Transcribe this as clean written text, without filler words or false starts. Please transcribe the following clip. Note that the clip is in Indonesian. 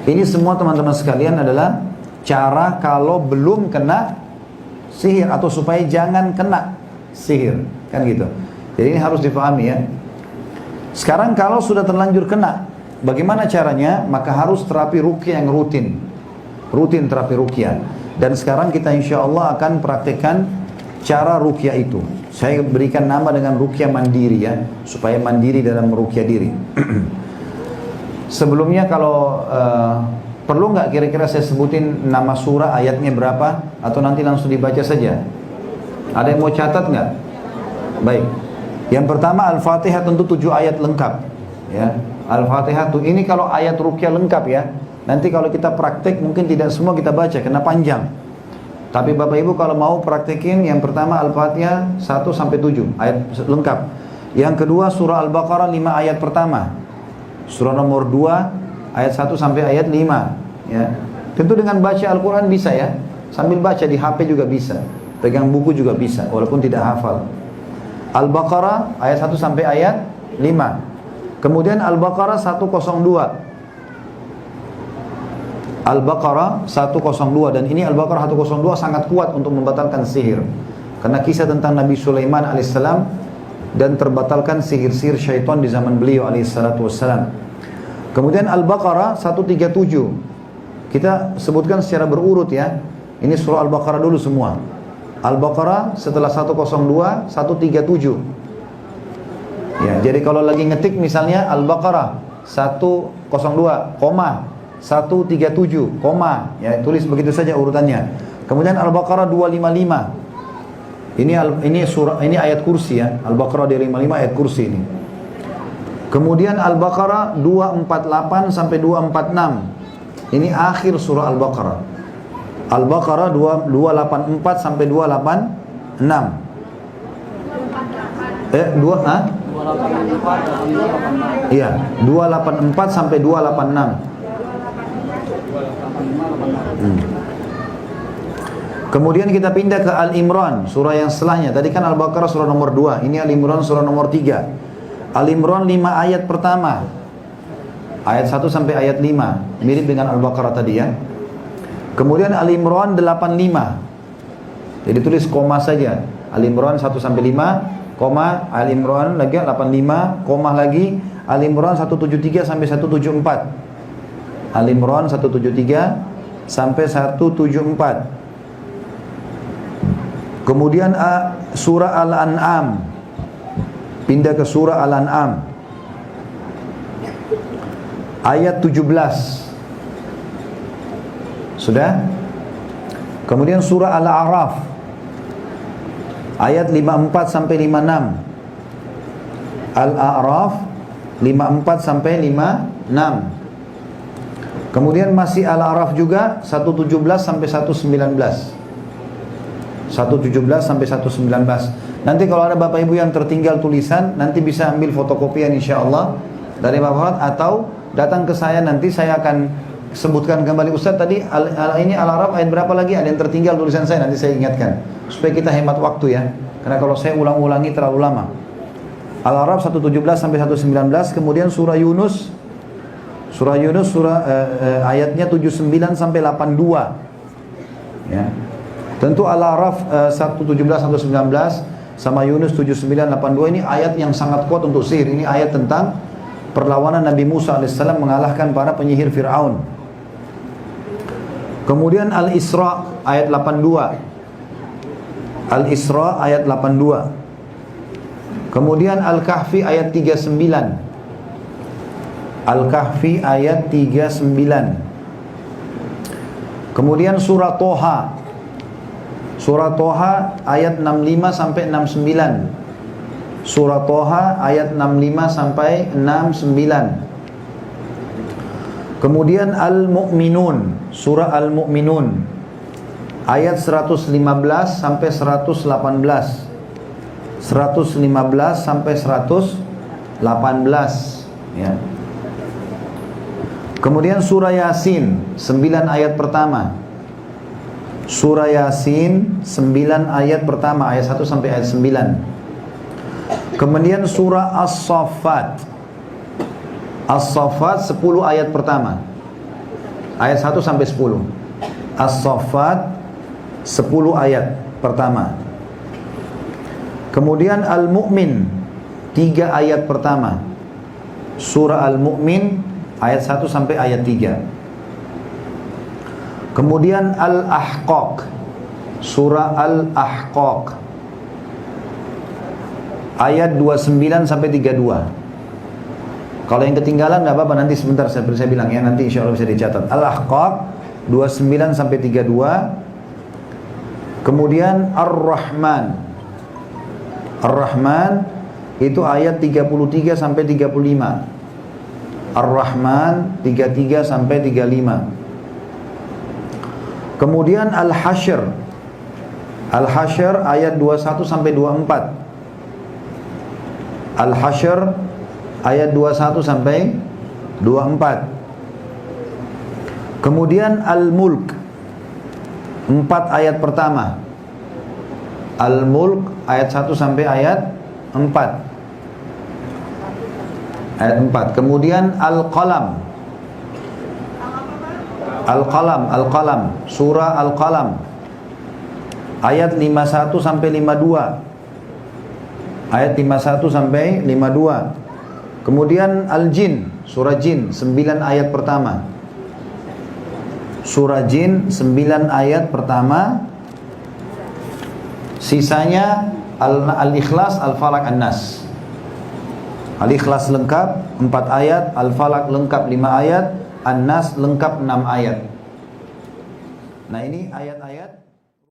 Ini semua teman-teman sekalian adalah cara kalau belum kena sihir atau supaya jangan kena sihir, kan gitu. Jadi ini harus dipahami ya. Sekarang kalau sudah terlanjur kena, bagaimana caranya? Maka harus terapi ruqyah yang rutin terapi ruqyah. Dan sekarang kita insya Allah akan praktekkan cara ruqyah itu. Saya berikan nama dengan ruqyah mandiri ya, supaya mandiri dalam ruqyah diri. Sebelumnya kalau perlu nggak kira-kira saya sebutin nama surah, ayatnya berapa, atau nanti langsung dibaca saja? Ada yang mau catat nggak? Baik. Yang pertama Al-Fatihah tentu 7 ayat lengkap. Ya, Al-Fatihah tuh ini kalau ayat ruqyah lengkap ya. Nanti kalau kita praktek mungkin tidak semua kita baca karena panjang. Tapi Bapak Ibu kalau mau praktekin, yang pertama Al-Fatihah 1 sampai 7 ayat lengkap. Yang kedua surah Al-Baqarah 5 ayat pertama. Surah nomor 2 ayat 1 sampai ayat 5 ya. Tentu dengan baca Al-Quran bisa ya. Sambil baca di HP juga bisa. Pegang buku juga bisa walaupun tidak hafal. Al-Baqarah ayat 1 sampai ayat 5. Kemudian Al-Baqarah 102. Al-Baqarah 102, dan ini Al-Baqarah 102 sangat kuat untuk membatalkan sihir. Karena kisah tentang Nabi Sulaiman alaihissalam dan terbatalkan sihir-sihir syaitan di zaman beliau alaihissalatu wassalam. Kemudian Al-Baqarah 137. Kita sebutkan secara berurut ya. Ini surah Al-Baqarah dulu semua. Al-Baqarah setelah 102, 137. Ya, jadi kalau lagi ngetik misalnya Al-Baqarah 102, 137, ya tulis begitu saja urutannya. Kemudian Al-Baqarah 255. Ini ayat kursi ya. Al-Baqarah 255 ayat kursi ini. Kemudian Al-Baqarah 248 sampai 246. Ini akhir surah Al-Baqarah. Al-Baqarah 284 sampai 286. 284. Iya, 284 sampai 286. Kemudian kita pindah ke Al-Imran, surah yang setelahnya. Tadi kan Al-Baqarah surah nomor 2, ini Al-Imran surah nomor 3. Al-Imran 5 ayat pertama. Ayat 1 sampai ayat 5, mirip dengan Al-Baqarah tadi ya. Kemudian Al-Imran 85. Jadi tulis koma saja. Al-Imran 1 sampai 5, koma Al-Imran lagi 85, koma lagi Al-Imran 173 sampai 174. Al-Imran 173 sampai 174. Kemudian surah Al-An'am. Pindah ke surah Al-An'am. Ayat 17. Sudah? Kemudian surah Al-A'raf. Ayat 54 sampai 56. Al-A'raf 54 sampai 56. Kemudian masih Al-A'raf juga 117 sampai 119. 117 sampai 119. Nanti kalau ada Bapak Ibu yang tertinggal tulisan, nanti bisa ambil fotokopian insyaallah dari Bapak atau datang ke saya, nanti saya akan sebutkan kembali. Ustaz tadi ini Al-A'raf ayat berapa lagi? Ada yang tertinggal tulisan saya, nanti saya ingatkan supaya kita hemat waktu ya. Karena kalau saya ulang-ulangi terlalu lama. Al-A'raf 117 sampai 119. Kemudian surah Yunus. Surah Yunus ayatnya 79 sampai 82. Ya. Tentu Al-A'raf 117 sampai 119 sama Yunus 79 82 ini ayat yang sangat kuat untuk sihir. Ini ayat tentang perlawanan Nabi Musa alaihissalam mengalahkan para penyihir Fir'aun. Kemudian Al-Isra ayat 82. Al-Isra ayat 82. Kemudian Al-Kahfi ayat 39. Al-Kahfi ayat 39. Kemudian surah Toha. Surah Toha ayat 65 sampai 69. Surah Toha ayat 65 sampai 69. Kemudian Al-Mu'minun, surah Al-Mu'minun ayat 115 sampai 118. 115 sampai 118 ya. Kemudian surah Yasin 9 ayat pertama. Surah Yasin 9 ayat pertama, ayat 1 sampai ayat 9. Kemudian surah As-Saffat. As-Saffat 10 ayat pertama. ayat 1 sampai 10. As-Saffat 10 ayat pertama. Kemudian Al-Mu'min 3 ayat pertama. Surah Al-Mu'min ayat 1 sampai ayat 3. Kemudian Al-Ahqaq, surah Al-Ahqaq ayat 29 sampai 32. Kalau yang ketinggalan nggak apa-apa, nanti sebentar saya bilang ya, nanti insya Allah bisa dicatat. Al-Ahqaq 29 sampai 32. Kemudian Ar-Rahman. Ar-Rahman itu ayat 33 sampai 35. Ar-Rahman 33 sampai 35. Kemudian Al-Hasyr. Al-Hasyr ayat 21 sampai 24. Al-Hasyr ayat 21 sampai 24. Kemudian Al-Mulk 4 ayat pertama. Al-Mulk ayat 1 sampai ayat 4. Ayat 4. Kemudian Al-Qalam. Al-Qalam, Al-Qalam, surah Al-Qalam ayat 51 sampai 52. Ayat 51 sampai 52. Kemudian Al-Jin, surah Jin 9 ayat pertama. Surah Jin 9 ayat pertama. Sisanya Al-Ikhlas, Al-Falaq, An-Nas. Al-Ikhlas lengkap 4 ayat, Al-Falaq lengkap 5 ayat, An-Nas lengkap 6 ayat. Nah, ini ayat-ayat